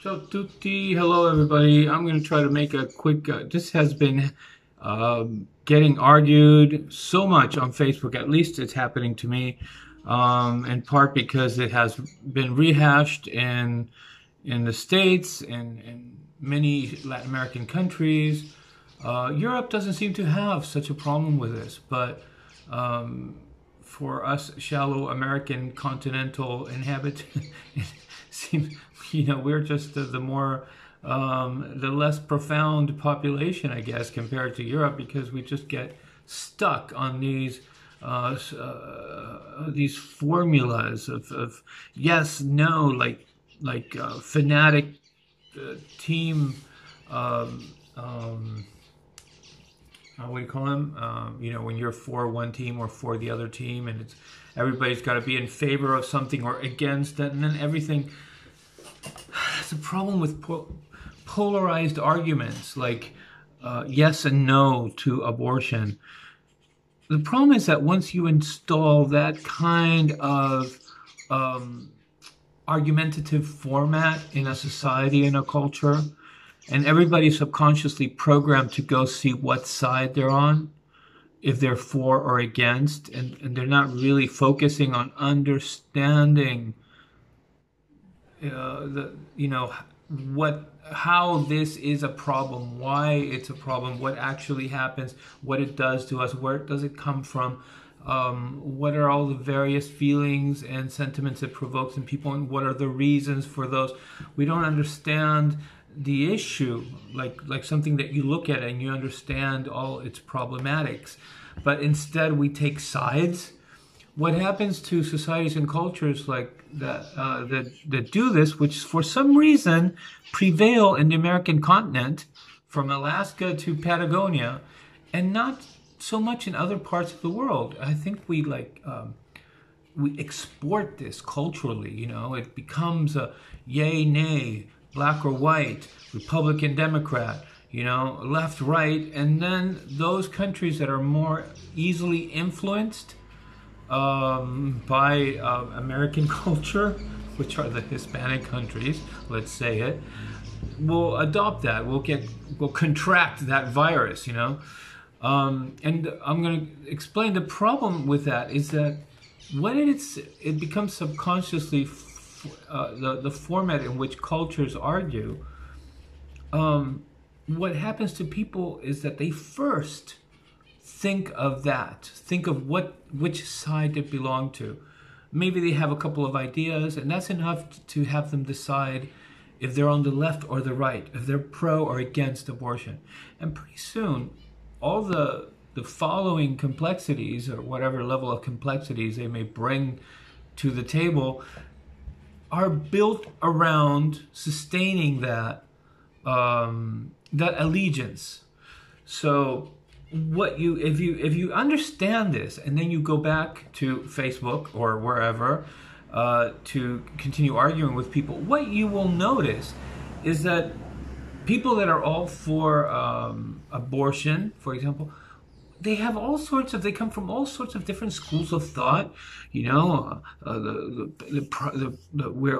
Ciao tutti, hello everybody. I'm going to try to make a quick. This has been getting argued so much on Facebook. At least it's happening to me, in part because it has been rehashed in the States and in many Latin American countries. Europe doesn't seem to have such a problem with this, but for us shallow American continental inhabitants, it seems, we're just the more, the less profound population, I guess, compared to Europe, because we just get stuck on these formulas of yes, no, like fanatic team. Um, um, what do you call them? When you're for one team or for the other team, and everybody's got to be in favor of something or against it, and then everything. It's a problem with polarized arguments like yes and no to abortion. The problem is that once you install that kind of argumentative format in a society, in a culture, and everybody's subconsciously programmed to go see what side they're on, if they're for or against, and they're not really focusing on understanding how this is a problem, why it's a problem, what actually happens, what it does to us, where does it come from, what are all the various feelings and sentiments it provokes in people, and what are the reasons for those. We don't understand the issue like something that you look at and you understand all its problematics, but instead we take sides. What happens to societies and cultures like that do this, which for some reason prevail in the American continent, from Alaska to Patagonia, and not so much in other parts of the world? I think we export this culturally. It becomes a yay, nay, black or white, Republican, Democrat, left, right, and then those countries that are more easily influenced by American culture, which are the Hispanic countries, let's say it, will adopt that. We'll contract that virus, and I'm going to explain the problem with that is that when it becomes subconsciously the format in which cultures argue. What happens to people is that they first think of which side they belong to. Maybe they have a couple of ideas, and that's enough to have them decide if they're on the left or the right, if they're pro or against abortion. And pretty soon, all the following complexities, or whatever level of complexities they may bring to the table, are built around sustaining that allegiance. So if you understand this, and then you go back to Facebook or wherever to continue arguing with people, what you will notice is that people that are all for abortion, for example, they come from all sorts of different schools of thought. We're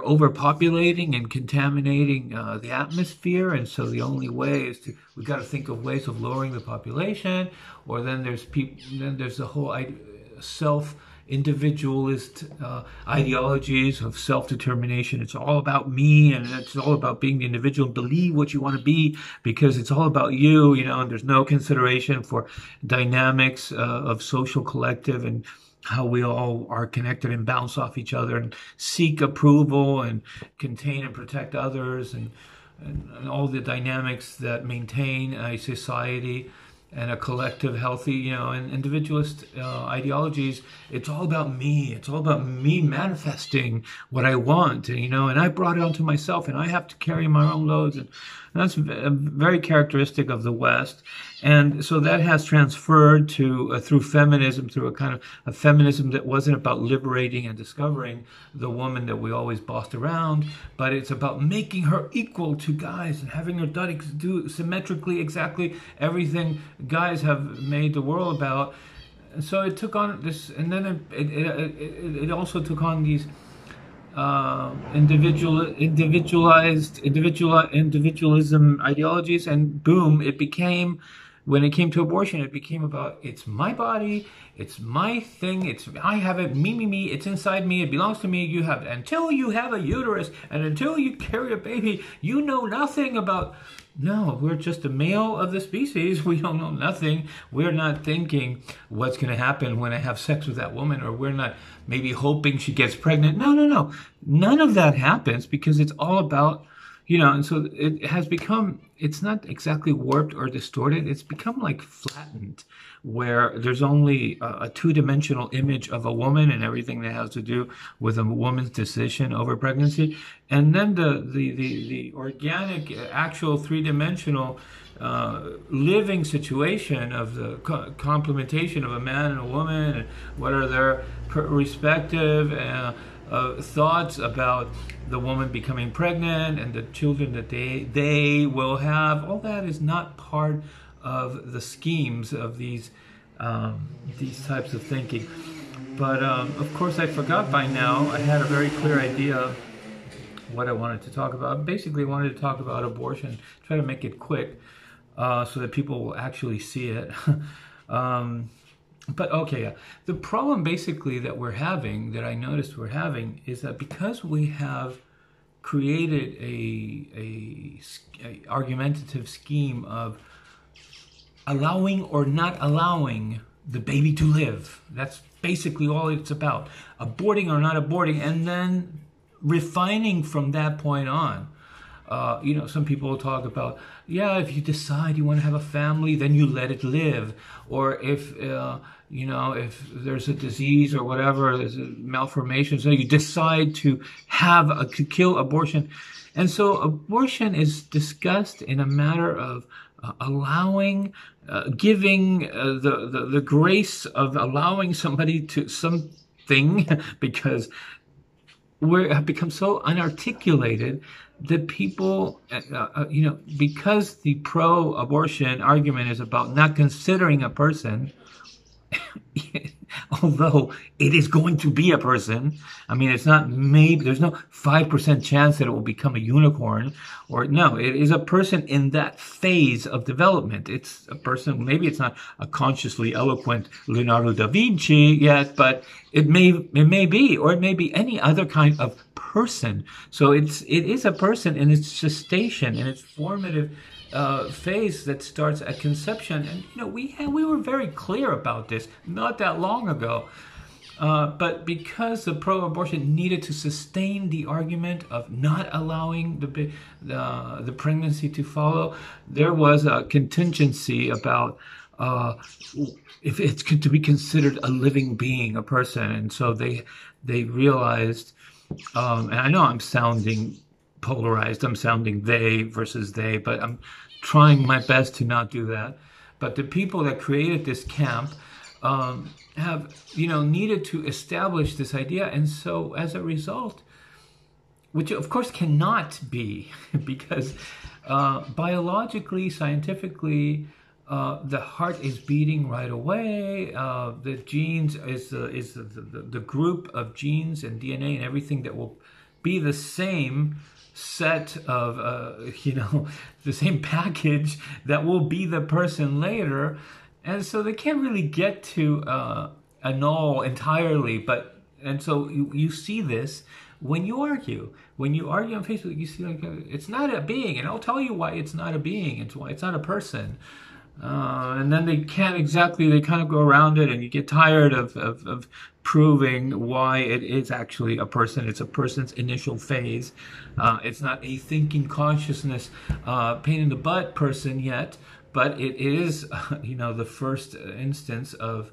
overpopulating and contaminating the atmosphere, and so the only way is we got to think of ways of lowering the population. Or then there's the whole individualist ideologies of self-determination. It's all about me, and it's all about being the individual. Believe what you want to be, because it's all about you, and there's no consideration for dynamics of social collective and how we all are connected and bounce off each other and seek approval and contain and protect others, and all the dynamics that maintain a society and a collective healthy, and individualist ideologies. It's all about me. It's all about me manifesting what I want, and I brought it onto myself, and I have to carry my own loads, and that's very characteristic of the West. And so that has transferred to through feminism, through a kind of a feminism that wasn't about liberating and discovering the woman that we always bossed around, but it's about making her equal to guys and having her do symmetrically exactly everything guys have made the world about. And so it took on this, and then it also took on these individualism ideologies, and boom, it became, when it came to abortion, it became about, it's my body, it's my thing, it's, I have it, me, it's inside me, it belongs to me, you have it. Until you have a uterus and until you carry a baby, you know nothing about. No, we're just a male of the species. We don't know nothing. We're not thinking what's going to happen when I have sex with that woman, or we're not maybe hoping she gets pregnant. No. None of that happens, because it's all about, and so it has become, it's not exactly warped or distorted. It's become like flattened, where there's only a two-dimensional image of a woman and everything that has to do with a woman's decision over pregnancy. And then the organic, actual three-dimensional living situation of the complementation of a man and a woman, and what are their respective thoughts about the woman becoming pregnant and the children that they will have. All that is not part of the schemes of these types of thinking. But of course, I forgot by now. I had a very clear idea of what I wanted to talk about. Basically, I wanted to talk about abortion, try to make it quick so that people will actually see it. But okay, the problem basically that we're having, that I noticed we're having, is that because we have created a argumentative scheme of allowing or not allowing the baby to live. That's basically all it's about. Aborting or not aborting, and then refining from that point on. Some people talk about, if you decide you want to have a family, then you let it live. Or if there's a disease or whatever, there's a malformation, so you decide to kill abortion. And so abortion is discussed in a matter of allowing, giving the grace of allowing somebody to something, because we have become so unarticulated that people, because the pro-abortion argument is about not considering a person, although it is going to be a person. I mean, it's not maybe, there's no 5% chance that it will become a unicorn, or no, it is a person in that phase of development. It's a person, maybe it's not a consciously eloquent Leonardo da Vinci yet, but it may be, or it may be any other kind of person. So it is a person in its gestation, in its formative phase that starts at conception. And we were very clear about this not that long ago, but because the pro-abortion needed to sustain the argument of not allowing the pregnancy to follow, there was a contingency about if it's to be considered a living being, a person. And so they realized, and I know I'm sounding polarized, I'm sounding they versus they, but I'm trying my best to not do that. But the people that created this camp have needed to establish this idea, and so as a result, which of course cannot be, because biologically, scientifically, the heart is beating right away. The genes is the group of genes and DNA and everything that will be the same set of, the same package that will be the person later. And so they can't really get to annul entirely. And so you see this when you argue. When you argue on Facebook, you see it's not a being. And I'll tell you why it's not a being. It's why it's not a person. And then they kind of go around it, and you get tired of proving why it is actually a person. It's a person's initial phase. It's not a thinking consciousness, pain in the butt person yet, but it is, the first instance of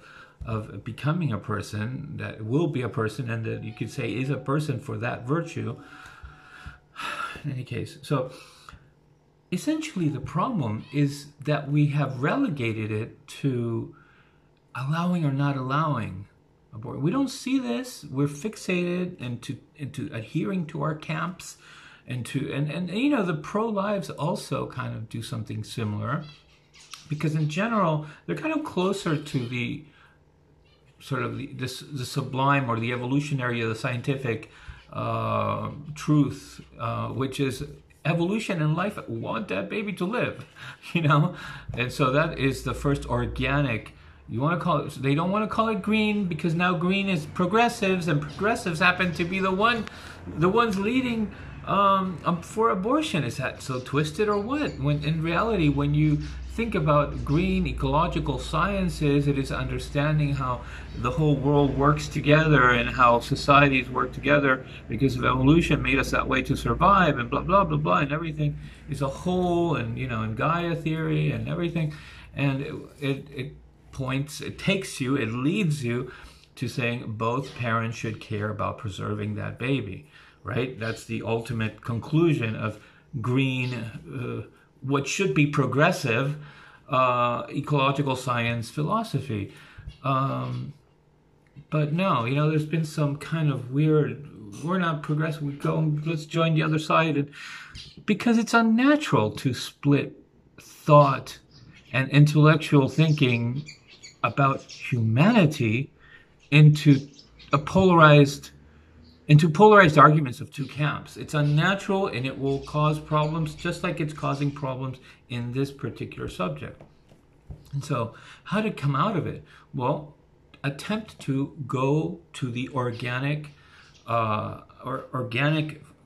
becoming a person that will be a person, and that you could say is a person for that virtue. In any case, so essentially the problem is that we have relegated it to allowing or not allowing abortion. We don't see this. We're fixated into adhering to our camps, and the pro-lives also kind of do something similar, because in general they're kind of closer to the sort of the sublime or the evolutionary or the scientific truth, which is evolution and life want that baby to live, you know? And so that is the first organic. You want to call it, they don't want to call it green because now green is progressives, and progressives happen to be the ones leading for abortion. Is that so twisted or what? When in reality, when you think about green ecological sciences, it is understanding how the whole world works together and how societies work together because of evolution made us that way to survive, and blah blah blah blah, and everything is a whole, and you know, and Gaia theory and everything, and it leads you to saying both parents should care about preserving that baby, right? That's the ultimate conclusion of green, what should be progressive ecological science philosophy. But no, you know, there's been some kind of weird, we're not progressive, let's join the other side, and because it's unnatural to split thought and intellectual thinking about humanity into polarized arguments of two camps. It's unnatural, and it will cause problems just like it's causing problems in this particular subject. And so how to come out of it? Well, attempt to go to the organic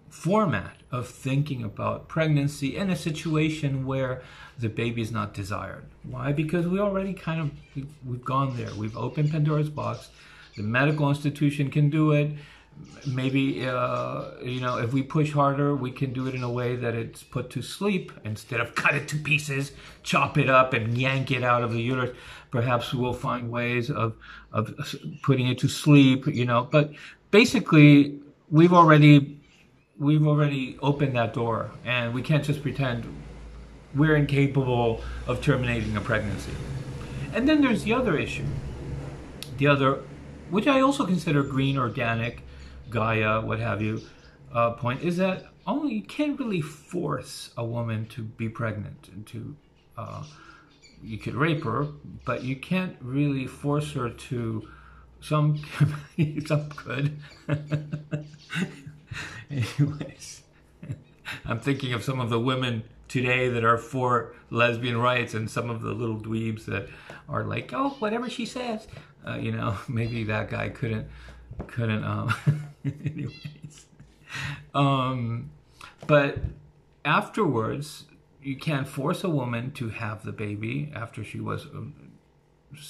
format of thinking about pregnancy in a situation where the baby is not desired. Why? Because we already we've gone there. We've opened Pandora's box. The medical institution can do it. Maybe, you know, if we push harder, we can do it in a way that it's put to sleep instead of cut it to pieces, chop it up and yank it out of the uterus. Perhaps we'll find ways of putting it to sleep, you know. But basically, we've already opened that door, and we can't just pretend we're incapable of terminating a pregnancy. And then there's the other issue. The other, which I also consider green, organic, Gaia, what have you, point, is that you can't really force a woman to be pregnant. And you could rape her, but you can't really force her to. Some could. Anyways, I'm thinking of some of the women today that are for lesbian rights, and some of the little dweebs that are like, oh, whatever she says, you know, maybe that guy couldn't anyways. But afterwards, you can't force a woman to have the baby after she was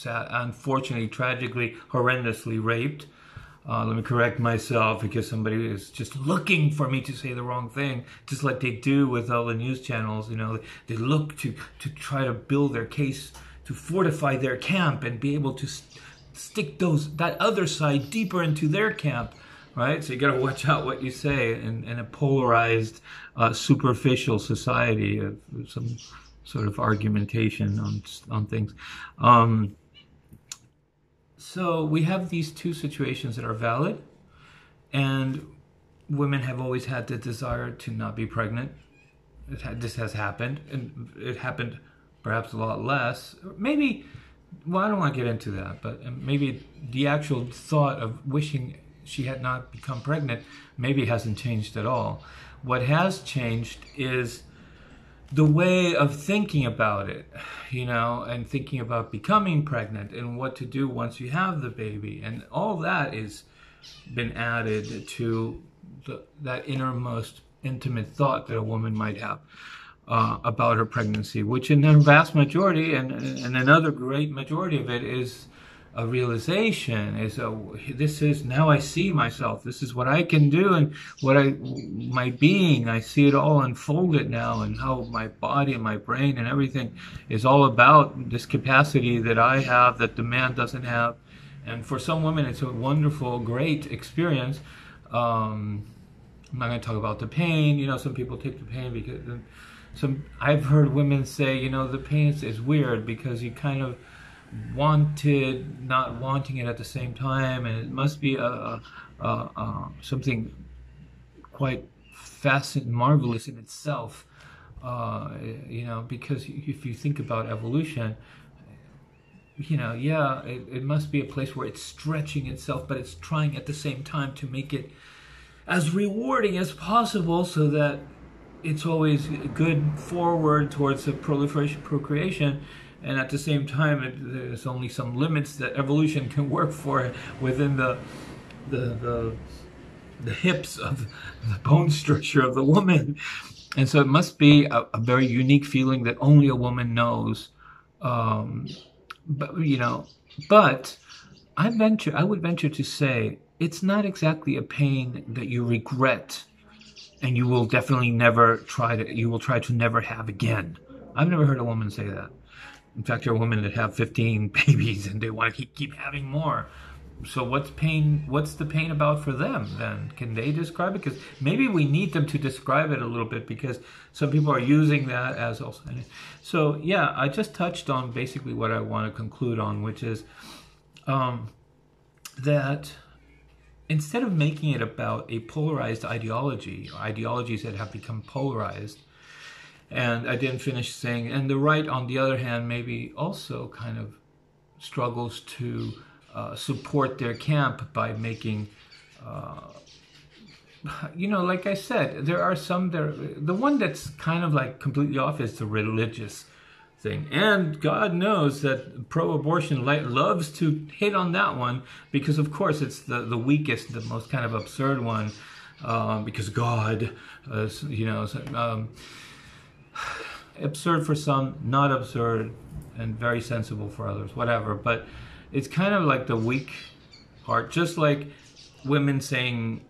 unfortunately, tragically, horrendously raped. Let me correct myself, because somebody is just looking for me to say the wrong thing, just like they do with all the news channels. You know, they look to try to build their case, to fortify their camp and be able to stick that other side deeper into their camp, right? So you got to watch out what you say in a polarized, superficial society of some sort of argumentation on things. So we have these two situations that are valid, and women have always had the desire to not be pregnant. This has happened, and it happened perhaps a lot less. Maybe, well, I don't want to get into that, but maybe the actual thought of wishing she had not become pregnant maybe hasn't changed at all. What has changed is the way of thinking about it, you know, and thinking about becoming pregnant and what to do once you have the baby. And all that is been added to that innermost intimate thought that a woman might have about her pregnancy, which in the vast majority, and another great majority of it, is a realization, this is, now I see myself, this is what I can do, and my being, I see it all unfolded now, and how my body and my brain and everything is all about this capacity that I have that the man doesn't have. And for some women, it's a wonderful, great experience. I'm not going to talk about the pain. You know, some people take the pain because I've heard women say, you know, the pain is weird because you kind of wanted, not wanting it at the same time, and it must be something quite fascinating, marvelous in itself. You know, because if you think about evolution, you know, yeah, it must be a place where it's stretching itself, but it's trying at the same time to make it as rewarding as possible so that it's always good forward towards the proliferation, procreation, and at the same time, there's only some limits that evolution can work for within the hips of the bone structure of the woman. And so it must be a very unique feeling that only a woman knows. But but I would venture to say it's not exactly a pain that you regret, and you will definitely you will try to never have again. I've never heard a woman say that. In fact, there are women that have 15 babies and they want to keep having more. So what's the pain about for them then? Can they describe it? Because maybe we need them to describe it a little bit, because some people are using that as also. So yeah, I just touched on basically what I want to conclude on, which is that instead of making it about a polarized ideology, or ideologies that have become polarized, and I didn't finish saying, and the right, on the other hand, maybe also kind of struggles to support their camp by making, like I said, there are some there. The one that's kind of like completely off is the religious thing, and God knows that pro-abortion loves to hit on that one, because of course it's the weakest, the most kind of absurd one, because God, absurd for some, not absurd, and very sensible for others, whatever. But it's kind of like the weak part, just like women saying,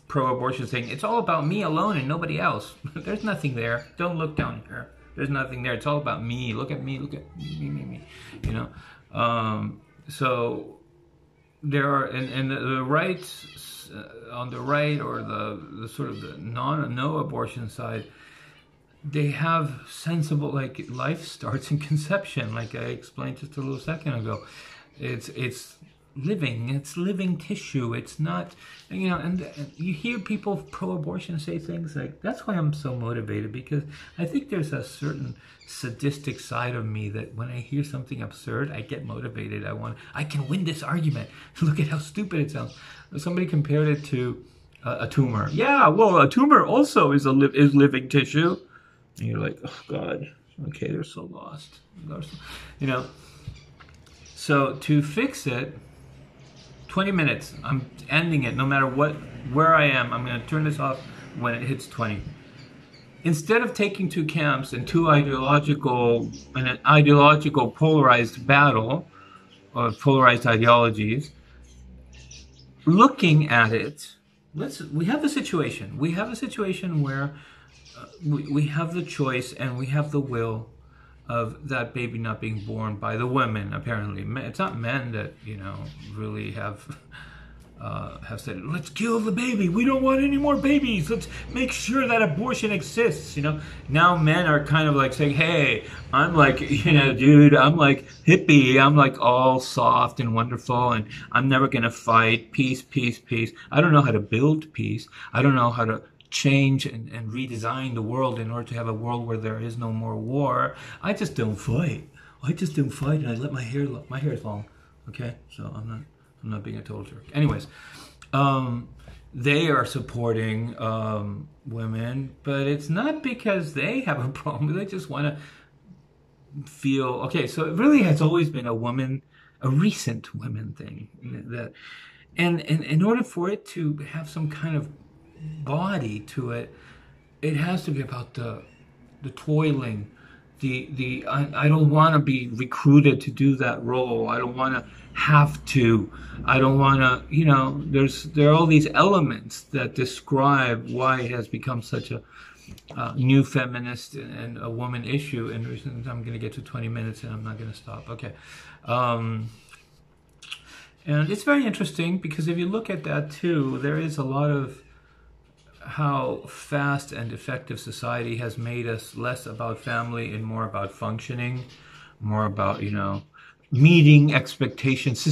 pro-abortion saying, it's all about me alone and nobody else. There's nothing there. Don't look down here. There's nothing there. It's all about me. Look at me. Look at me. So there are, and the right, on the right, or the sort of the no abortion side, they have sensible, like, life starts in conception, like I explained just a little second ago. It's living tissue. It's not, and you hear people pro-abortion say things like, that's why I'm so motivated, because I think there's a certain sadistic side of me that when I hear something absurd, I get motivated. I can win this argument. Look at how stupid it sounds. Somebody compared it to a tumor. Yeah, well, a tumor also is living tissue. And you're like, oh God, okay, they're so lost. So to fix it, 20 minutes, I'm ending it no matter where I am. I'm going to turn this off when it hits 20. Instead of taking two camps and an ideological polarized battle, or polarized ideologies, looking at it, we have a situation where we have the choice and we have the will of that baby not being born by the women. Apparently, it's not men that really have said, let's kill the baby. We don't want any more babies. Let's make sure that abortion exists. Now men are kind of like saying, hey, I'm like, dude, I'm like hippie. I'm like all soft and wonderful, and I'm never gonna fight. Peace, peace, peace. I don't know how to build peace. I don't know how to change and redesign the world in order to have a world where there is no more war. I just don't fight. And I let my hair is long. Okay, so I'm not being a total jerk. Anyways, they are supporting women, but it's not because they have a problem. They just want to feel okay. So it really has always been a recent women thing, that, and in order for it to have some kind of body to it, it has to be about the toiling, I don't want to be recruited to do that role. I don't want to have to. I don't want to, there are all these elements that describe why it has become such a new feminist and a woman issue. And I'm going to get to 20 minutes and I'm not going to stop. Okay. And it's very interesting, because if you look at that too, there is a lot of how fast and effective society has made us less about family and more about functioning, more about, meeting expectations,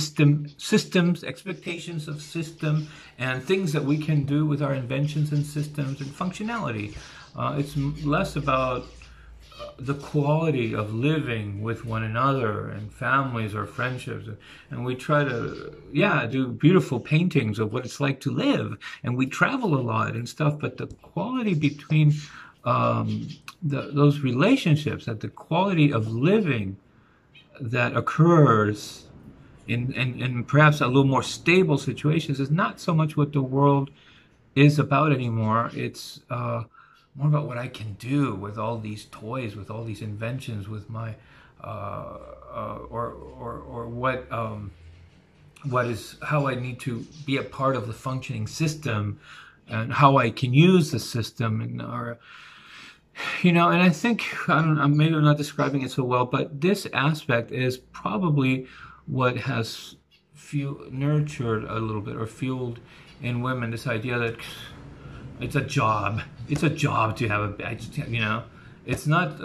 expectations of system, and things that we can do with our inventions and systems and functionality. It's less about the quality of living with one another and families or friendships. And we try to, yeah, do beautiful paintings of what it's like to live. And we travel a lot and stuff, but the quality between those relationships, that the quality of living that occurs in perhaps a little more stable situations is not so much what the world is about anymore. It's more about what I can do with all these toys, with all these inventions, with my or what is how I need to be a part of the functioning system, and how I can use the system, and or and I think maybe I'm not describing it so well, but this aspect is probably what has nurtured a little bit or fueled in women this idea that it's a job. It's a job to have it's not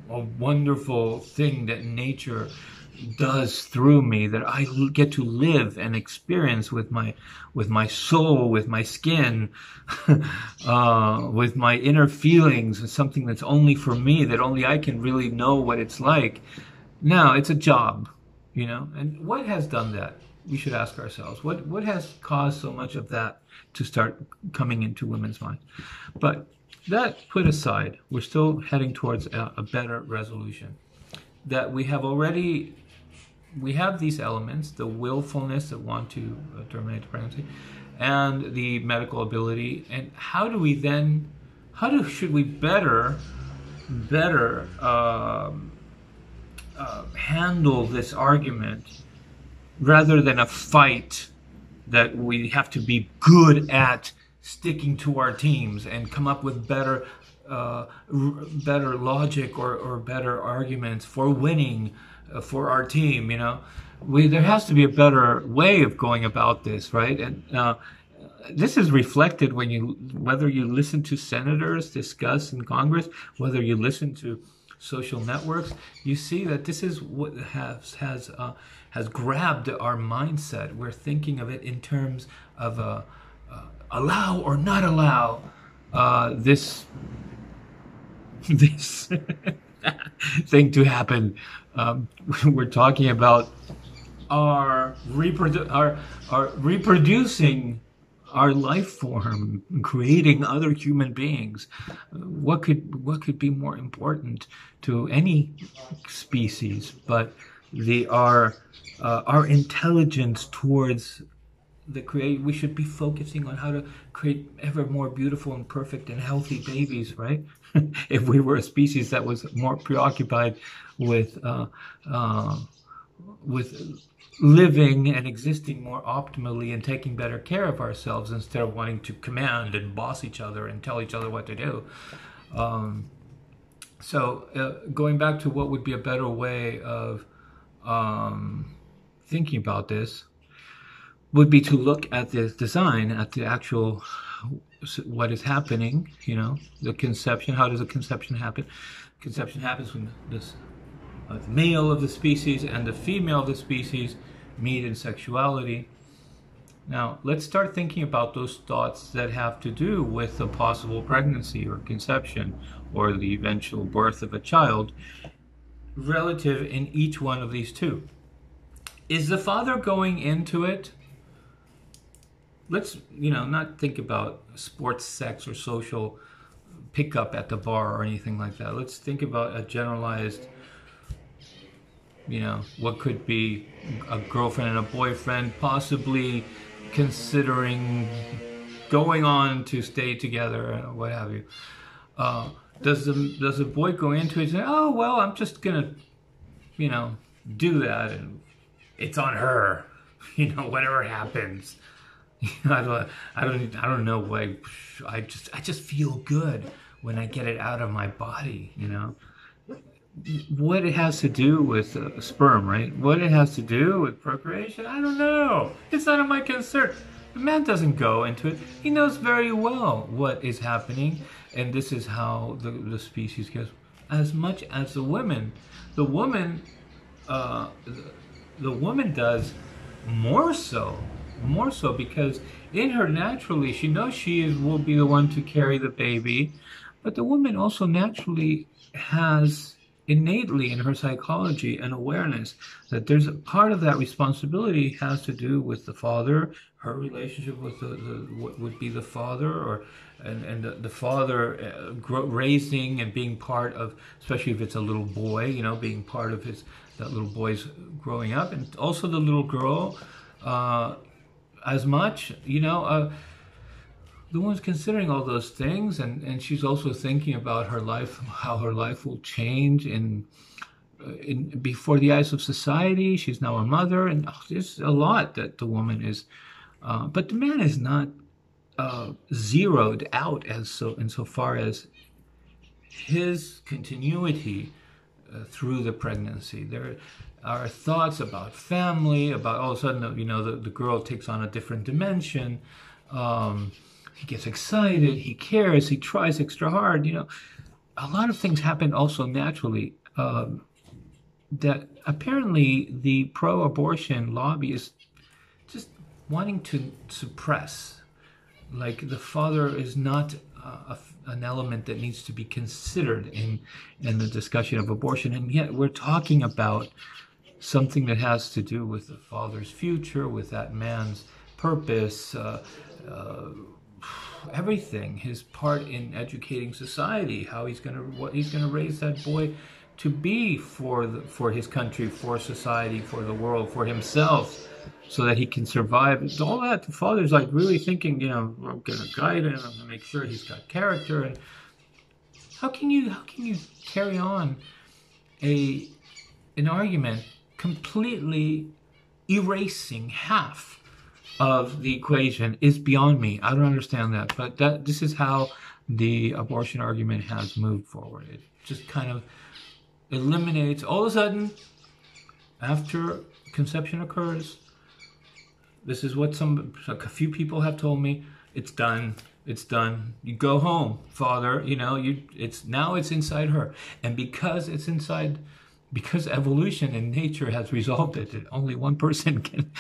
a wonderful thing that nature does through me, that I get to live and experience with my soul, with my skin, with my inner feelings. It's something that's only for me, that only I can really know what it's like. No, it's a job, And what has done that? We should ask ourselves, what has caused so much of that to start coming into women's minds? But that put aside, we're still heading towards a better resolution. That we have these elements, the willfulness that want to terminate the pregnancy, and the medical ability. And should we better handle this argument, rather than a fight that we have to be good at sticking to our teams and come up with better logic or better arguments for winning for our team. There has to be a better way of going about this, right? And this is reflected whether you listen to senators discuss in Congress, whether you listen to social networks. You see that this is what has grabbed our mindset. We're thinking of it in terms of allow or not allow this thing to happen. We're talking about our reproducing our life form, creating other human beings. What could be more important to any species but our intelligence towards the create? We should be focusing on how to create ever more beautiful and perfect and healthy babies, right? If we were a species that was more preoccupied with living and existing more optimally and taking better care of ourselves, instead of wanting to command and boss each other and tell each other what to do. So going back to what would be a better way of thinking about this, would be to look at the design, at the actual what is happening, the conception. How does a conception happen? Conception happens when the male of the species and the female of the species meet in sexuality. Now, let's start thinking about those thoughts that have to do with a possible pregnancy or conception or the eventual birth of a child, relative in each one of these two. Is the father going into it? Let's, not think about sports, sex, or social pickup at the bar or anything like that. Let's think about a generalized, what could be a girlfriend and a boyfriend possibly considering going on to stay together, what have you. Does the boy go into it and say, oh, well, I'm just gonna, do that, and it's on her, whatever happens. I don't know why. I just feel good when I get it out of my body. What it has to do with sperm, right? What it has to do with procreation, I don't know. It's none of my concern. The man doesn't go into it. He knows very well what is happening, and this is how the species goes. As much as the woman, the woman does more so, because in her naturally, she knows will be the one to carry the baby, But the woman also naturally has innately in her psychology an awareness that there's a part of that responsibility has to do with the father, her relationship with what would be the father, or and the father raising and being part of, especially if it's a little boy, being part of that little boy's growing up, and also the little girl as much, the woman's considering all those things, and she's also thinking about her life, how her life will change in before the eyes of society. She's now a mother, and there's a lot that the woman is. But the man is not zeroed out insofar as his continuity through the pregnancy. There are thoughts about family, about all of a sudden, the girl takes on a different dimension. He gets excited, he cares, he tries extra hard. A lot of things happen also naturally that apparently the pro-abortion lobby is just wanting to suppress. Like the father is not an element that needs to be considered in the discussion of abortion, and yet we're talking about something that has to do with the father's future, with that man's purpose, everything, his part in educating society, what he's gonna raise that boy to be for his country, for society, for the world, for himself, so that he can survive. It's all that the father's like really thinking, I'm gonna guide him, I'm gonna make sure he's got character. And how can you carry on an argument completely erasing half of the equation is beyond me. I don't understand that. But this is how the abortion argument has moved forward. It just kind of eliminates, all of a sudden, after conception occurs, this is what a few people have told me, it's done. It's done. You go home, father. It's inside her. And because evolution and nature has resolved it, that only one person can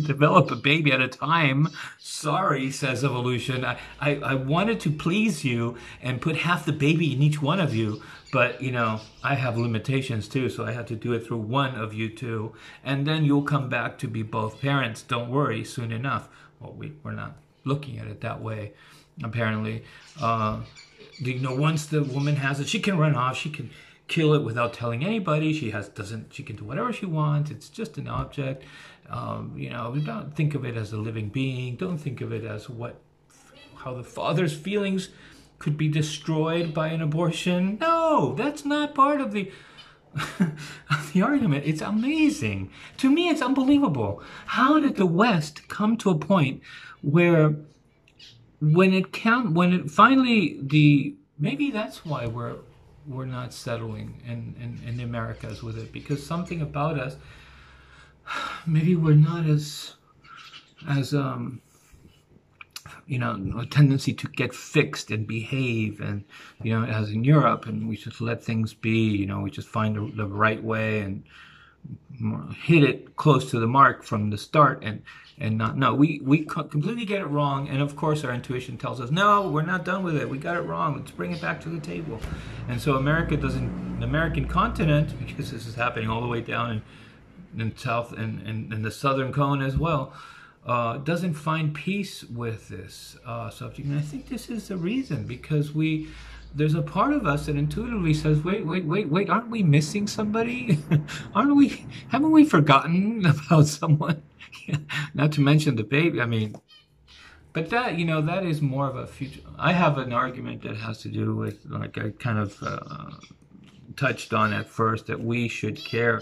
develop a baby at a time. Sorry, says evolution. I wanted to please you and put half the baby in each one of you, but I have limitations too, so I had to do it through one of you two, and then you'll come back to be both parents. Don't worry, soon enough. Well, we're not looking at it that way, apparently. Once the woman has it, she can run off. She can kill it without telling anybody. She can do whatever she wants. It's just an object. Don't think of it as a living being. Don't think of it as how the father's feelings could be destroyed by an abortion. No, that's not part of the of the argument. It's amazing. To me, it's unbelievable. How did the West come to a point where maybe that's why we're not settling in the Americas with it, because something about us, maybe we're not as a tendency to get fixed and behave, and as in Europe, and we just let things be. We just find the right way and hit it close to the mark from the start, and not, no, we completely get it wrong. And of course our intuition tells us, no, we're not done with it, we got it wrong, let's bring it back to the table. And so the American continent, because this is happening all the way down in south and the southern cone as well, doesn't find peace with this subject. And I think this is the reason, because there's a part of us that intuitively says, wait, aren't we missing somebody? Haven't we forgotten about someone? Not to mention the baby. I mean, but that, that is more of a future. I have an argument that has to do with, like I kind of touched on at first, that we should care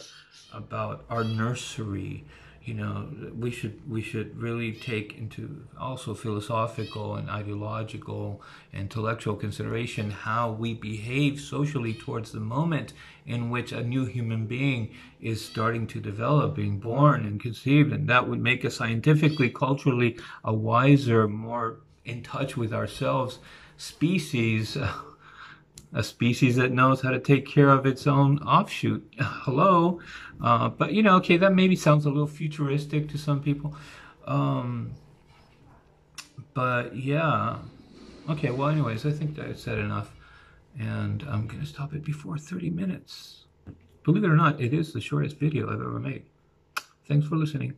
about our nursery. We should really take into also philosophical and ideological, intellectual consideration how we behave socially towards the moment in which a new human being is starting to develop, being born and conceived, and that would make us scientifically, culturally, a wiser, more in touch with ourselves species. A species that knows how to take care of its own offshoot. Hello. But, okay, that maybe sounds a little futuristic to some people. But, yeah. Okay, well, anyways, I think that I've said enough, and I'm going to stop it before 30 minutes. Believe it or not, it is the shortest video I've ever made. Thanks for listening.